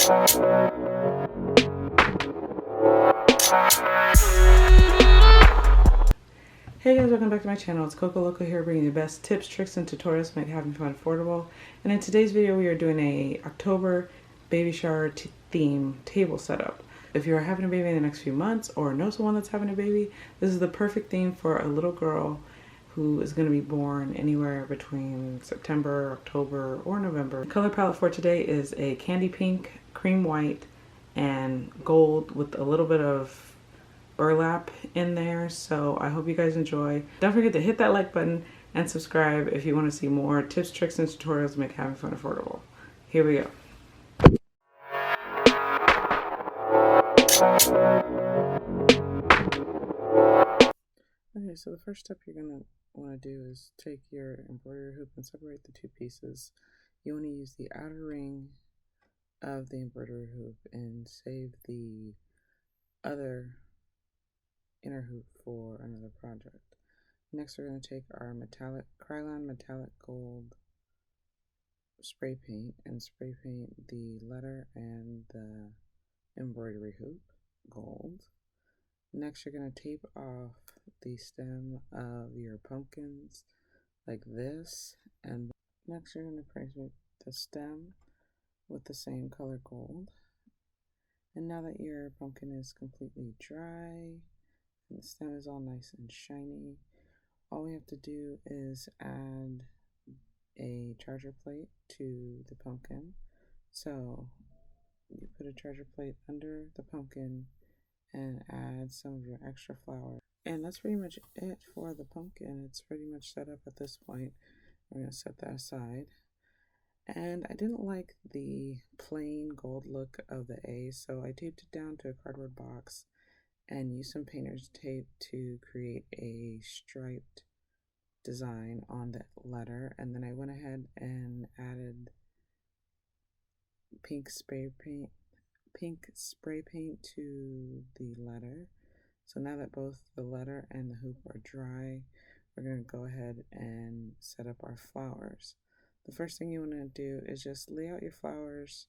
Hey guys, welcome back to my channel. It's Coco Loco here, bringing you the best tips, tricks, and tutorials to make having fun affordable. And in today's video, we are doing a October baby shower theme table setup. If you are having a baby in the next few months or know someone that's having a baby, this is the perfect theme for a little girl who is going to be born anywhere between September, October, or November. The color palette for today is a candy pink, cream white, and gold with a little bit of burlap in there. So I hope you guys enjoy. Don't forget to hit that like button and subscribe if you want to see more tips, tricks, and tutorials to make having fun affordable. Here we go. Okay, so the first step you're going to want to do is take your embroidery hoop and separate the two pieces. You want to use the outer ring of the embroidery hoop and save the other inner hoop for another project. Next, we're going to take our Krylon metallic gold spray paint and spray paint the letter and the embroidery hoop gold. Next, you're going to tape off the stem of your pumpkins like this, and next you're going to place the stem with the same color gold. And now that your pumpkin is completely dry and the stem is all nice and shiny, all we have to do is add a charger plate to the pumpkin. So you put a charger plate under the pumpkin and add some of your extra flour. And that's pretty much it for the pumpkin. It's pretty much set up at this point. We're going to set that aside. And I didn't like the plain gold look of the A, so I taped it down to a cardboard box and used some painter's tape to create a striped design on the letter. And then I went ahead and added pink spray paint to the letter. So now that both the letter and the hoop are dry, we're going to go ahead and set up our flowers. The first thing you want to do is just lay out your flowers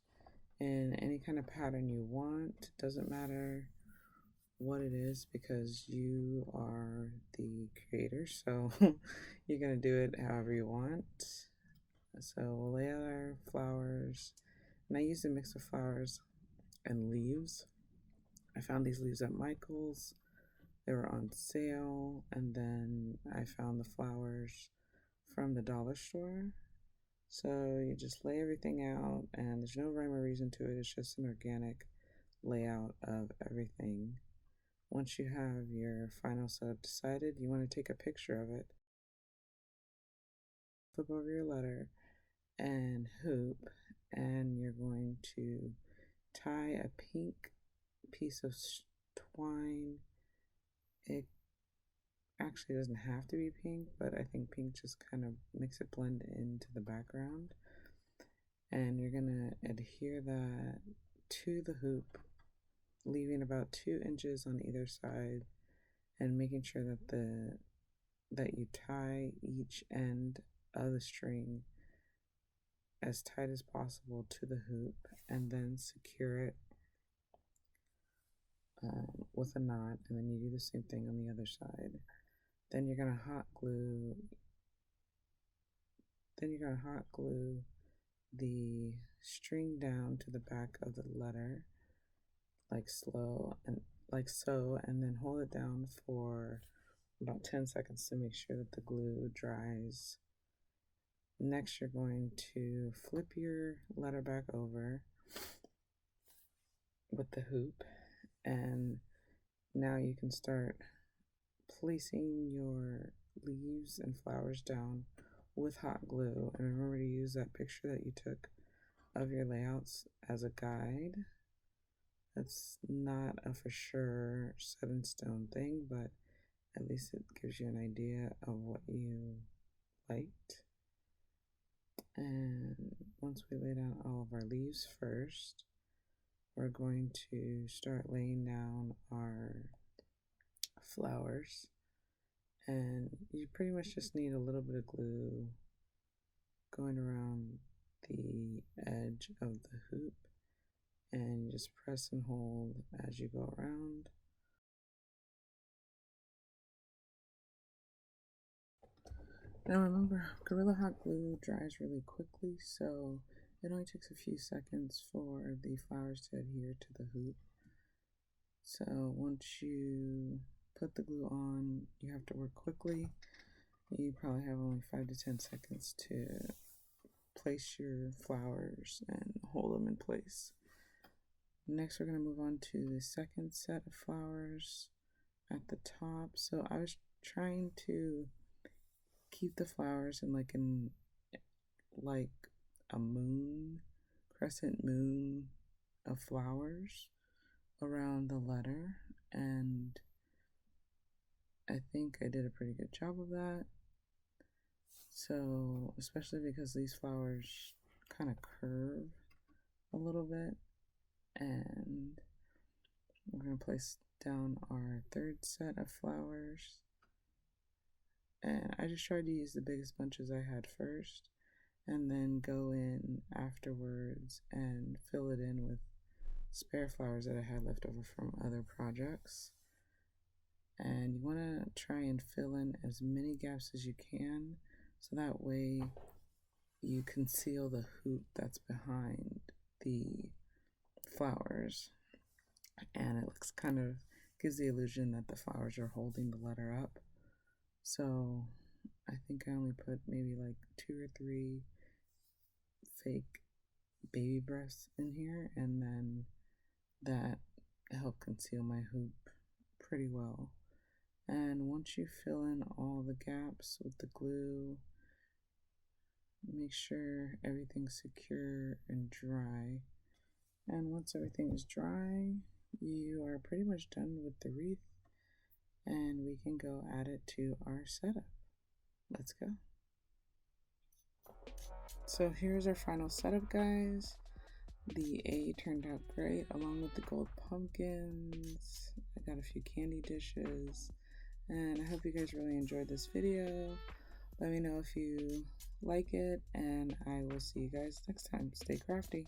in any kind of pattern you want. It doesn't matter what it is because you are the creator, so you're going to do it however you want. So we'll lay out our flowers, and I used a mix of flowers and leaves. I found these leaves at Michael's. They were on sale, and then I found the flowers from the dollar store. So you just lay everything out, and there's no rhyme or reason to it. It's just an organic layout of everything. Once you have your final setup decided, you want to take a picture of it. Flip over your letter and hoop, and you're going to tie a pink piece of twine. It actually doesn't have to be pink, but I think pink just kind of makes it blend into the background. And you're going to adhere that to the hoop, leaving about 2 inches on either side, and making sure that you tie each end of the string as tight as possible to the hoop, and then secure it with a knot, and then you do the same thing on the other side. Then you're gonna hot glue the string down to the back of the letter like so, and then hold it down for about 10 seconds to make sure that the glue dries. Next, you're going to flip your letter back over with the hoop, and now you can start placing your leaves and flowers down with hot glue. And remember to use that picture that you took of your layouts as a guide. That's not a for sure set in stone thing, but at least it gives you an idea of what you liked. And once we lay down all of our leaves first, we're going to start laying down our flowers. And you pretty much just need a little bit of glue going around the edge of the hoop and you just press and hold as you go around. Now remember, Gorilla Hot Glue dries really quickly, so it only takes a few seconds for the flowers to adhere to the hoop. So once you put the glue on, you have to work quickly. You probably have only 5 to 10 seconds to place your flowers and hold them in place. Next, we're going to move on to the second set of flowers at the top. So I was trying to keep the flowers in like a moon, crescent moon of flowers around the letter, and I think I did a pretty good job of that. So, especially because these flowers kind of curve a little bit, and we're going to place down our third set of flowers. And I just tried to use the biggest bunches I had first, and then go in afterwards and fill it in with spare flowers that I had left over from other projects. And you want to try and fill in as many gaps as you can, so that way you conceal the hoop that's behind the flowers, and it looks kind of gives the illusion that the flowers are holding the letter up. So I think I only put maybe like 2 or 3 fake baby breaths in here, and then that helped conceal my hoop pretty well. And once you fill in all the gaps with the glue, make sure everything's secure and dry. And once everything is dry, you are pretty much done with the wreath, and we can go add it to our setup. Let's go. So here's our final setup, guys. The A turned out great along with the gold pumpkins. I got a few candy dishes, and I hope you guys really enjoyed this video. Let me know if you like it, and I will see you guys next time. Stay crafty.